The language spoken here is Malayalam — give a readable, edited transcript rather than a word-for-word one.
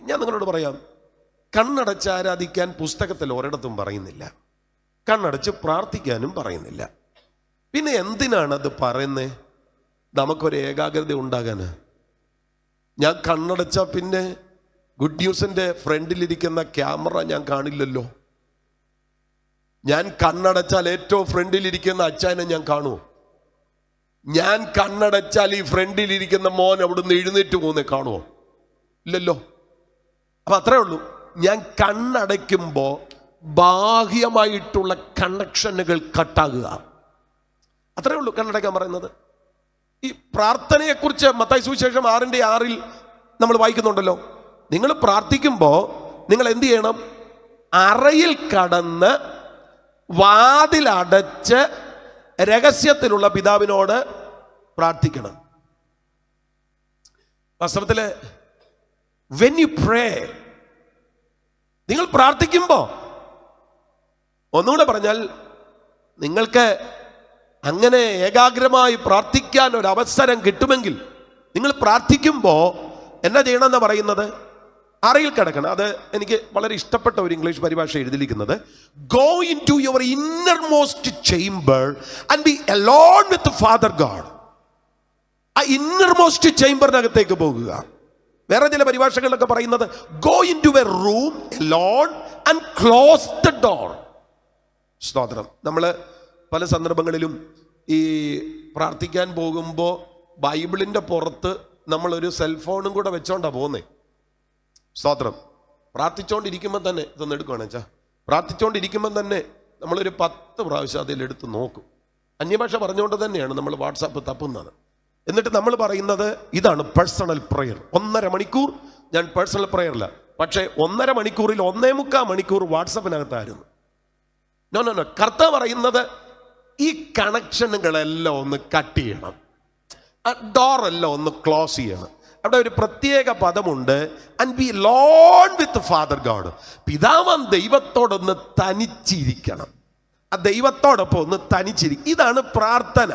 ഞാൻ നിങ്ങളോട് പറയാം, കണ്ണടച്ച് ആരാധിക്കാൻ പുസ്തകത്തിൽ ഒരിടത്തും പറയുന്നില്ല, കണ്ണടച്ച് പ്രാർത്ഥിക്കാനും പറയുന്നില്ല. പിന്നെ എന്തിനാണ് അത് പറയുന്നത്? നമുക്കൊരു ഏകാഗ്രത ഉണ്ടാകാൻ. ഞാൻ കണ്ണടച്ച പിന്നെ ഗുഡ് ന്യൂസിൻ്റെ ഫ്രണ്ടിലിരിക്കുന്ന ക്യാമറ ഞാൻ കാണില്ലല്ലോ. ഞാൻ കണ്ണടച്ചാൽ ഏറ്റവും ഫ്രണ്ടിലിരിക്കുന്ന അച്ചായനെ ഞാൻ കാണുമോ? ഞാൻ കണ്ണടച്ചാൽ ഈ ഫ്രണ്ടിലിരിക്കുന്ന മോൻ അവിടുന്ന് എഴുന്നേറ്റ് പോകുന്നേ കാണുമോ? ഇല്ലല്ലോ. അപ്പൊ അത്രേ ഉള്ളൂ. ഞാൻ കണ്ണടയ്ക്കുമ്പോൾ ബാഹ്യമായിട്ടുള്ള കണക്ഷനുകൾ കട്ടാകുക, അത്രേ ഉള്ളൂ കണ്ണടയ്ക്കാൻ പറയുന്നത്. ഈ പ്രാർത്ഥനയെക്കുറിച്ച് മത്തായി സുവിശേഷം 6:6 നമ്മൾ വായിക്കുന്നുണ്ടല്ലോ. നിങ്ങൾ പ്രാർത്ഥിക്കുമ്പോൾ നിങ്ങൾ എന്ത് ചെയ്യണം? അറയിൽ കടന്ന് വാതിലടച്ച് രഹസ്യത്തിലുള്ള പിതാവിനോട് പ്രാർത്ഥിക്കണം. വാസ്തവത്തില് when you pray, നിങ്ങൾ പ്രാർത്ഥിക്കുമ്പോൾ, ഒന്നുകൂടെ പറഞ്ഞാൽ, നിങ്ങൾക്ക് അങ്ങനെ ഏകാഗ്രമായി പ്രാർത്ഥിക്കാൻ ഒരു അവസരം കിട്ടുമെങ്കിൽ നിങ്ങൾ പ്രാർത്ഥിക്കുമ്പോൾ എന്നാ ചെയ്യണമെന്ന് പറയുന്നത്? അറയിൽ കിടക്കണം. അത് എനിക്ക് വളരെ ഇഷ്ടപ്പെട്ട ഒരു ഇംഗ്ലീഷ് പരിഭാഷ എഴുതിയിരിക്കുന്നത്, go in to your innermost chamber and be alone with Father God. ആ ഇന്നർമോസ്റ്റ് ചേംബറിനകത്തേക്ക് പോകുക. വേറെ ചില പരിഭാഷകളിലൊക്കെ പറയുന്നത് go in to a room alone and close the door. സ്തോത്രം. നമ്മൾ പല സന്ദർഭങ്ങളിലും ഈ പ്രാർത്ഥിക്കാൻ പോകുമ്പോൾ ബൈബിളിൻ്റെ പുറത്ത് നമ്മളൊരു സെൽഫോണും കൂടെ വെച്ചോണ്ടാ പോകുന്നേ. സ്തോത്രം. പ്രാർത്ഥിച്ചുകൊണ്ടിരിക്കുമ്പോൾ തന്നെ ഇതൊന്ന് എടുക്കുകയാണ് വെച്ചാൽ, പ്രാർത്ഥിച്ചുകൊണ്ടിരിക്കുമ്പോൾ തന്നെ നമ്മളൊരു 10 പ്രാവശ്യം അതിലെടുത്ത് നോക്കും. അന്യഭാഷ പറഞ്ഞുകൊണ്ട് തന്നെയാണ് നമ്മൾ വാട്സാപ്പ് തപ്പുന്നത്. എന്നിട്ട് നമ്മൾ പറയുന്നത് ഇതാണ് പേഴ്സണൽ പ്രെയർ. 1.5 മണിക്കൂർ ഞാൻ പേഴ്സണൽ പ്രെയറില്ല, പക്ഷേ 1.5 മണിക്കൂറിൽ 1.25 മണിക്കൂർ വാട്സപ്പിനകത്തായിരുന്നു. No no no. കർത്താവ് പറയുന്നത് ഈ കണക്ഷനുകളെല്ലാം ഒന്ന് കട്ട് ചെയ്യണം, ആ ഡോറെല്ലാം ഒന്ന് ക്ലോസ് ചെയ്യണം. അവിടെ ഒരു പ്രത്യേക പദമുണ്ട്, and be alone with father God. പിതാവാം ദൈവത്തോടൊന്ന് തനിച്ചിരിക്കണം, ആ ദൈവത്തോടൊപ്പം ഒന്ന് തനിച്ചിരിക്കും. ഇതാണ് പ്രാർത്ഥന.